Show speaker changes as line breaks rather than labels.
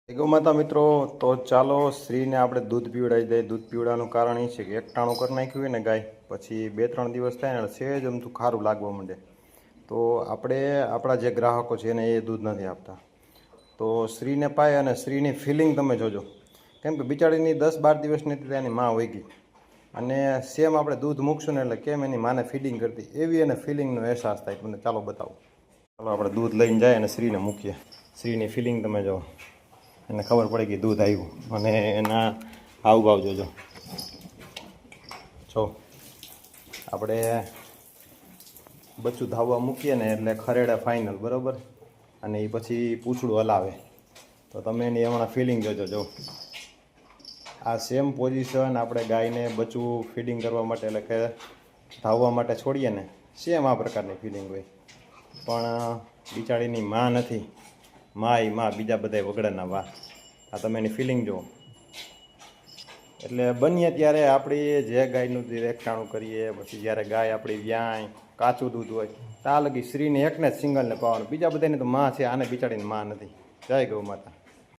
ગૌમાતા મિત્રો, તો ચાલો શ્રીને આપણે દૂધ પીવડાવી દઈએ. દૂધ પીવડાવવાનું કારણ એ છે કે એકટાણું કરી નાખ્યું હોય ને ગાય, પછી 2-3 દિવસ થાય ને સહેજ અમથું ખારું લાગવા માંડે. તો આપણે આપણા જે ગ્રાહકો છે એને એ દૂધ નથી આપતા. તો શ્રીને પાય અને શ્રીની ફિલિંગ તમે જોજો, કેમ કે બિચારીની 10-12 દિવસની હતી એની માં વહી ગઈ, અને સેમ આપણે દૂધ મૂકશું ને એટલે કેમ એની માને ફીડિંગ કરતી એવી એને ફિલિંગનો અહેસાસ થાય. તમને ચાલો બતાવો. ચાલો આપણે દૂધ લઈને જાય અને શ્રીને મૂકીએ. શ્રીની ફિલિંગ તમે જો, એને ખબર પડી કે દૂધ આવ્યું, અને એના હાવભાવ જોજો. જો આપણે બચ્ચું ધાવવા મૂકીએ ને એટલે ખરેડા ફાઇનલ, બરાબર, અને એ પછી પૂંછડું હલાવે. તો તમે એની હમણાં ફિલિંગ જોજો. જો આ સેમ પોઝિશન આપણે ગાયને બચ્ચું ફીડિંગ કરવા માટે એટલે કે ધાવવા માટે છોડીએ ને, સેમ આ પ્રકારની ફિલિંગ હોય. પણ બિચારીની માં નથી, માં બીજા બધા વગડાના વાહ. આ તમે એની ફિલિંગ જુઓ. એટલે બનીએ ત્યારે આપણી જે ગાયનું એકટાણું કરીએ, પછી જ્યારે ગાય આપણી વ્યાય કાચું દૂધ હોય ત્યાં લગી શ્રીને એકને જ સિંગલને પાવાનું, બીજા બધાની તો માં છે, આને બિચારીની માં નથી. જય ગૌ માતા.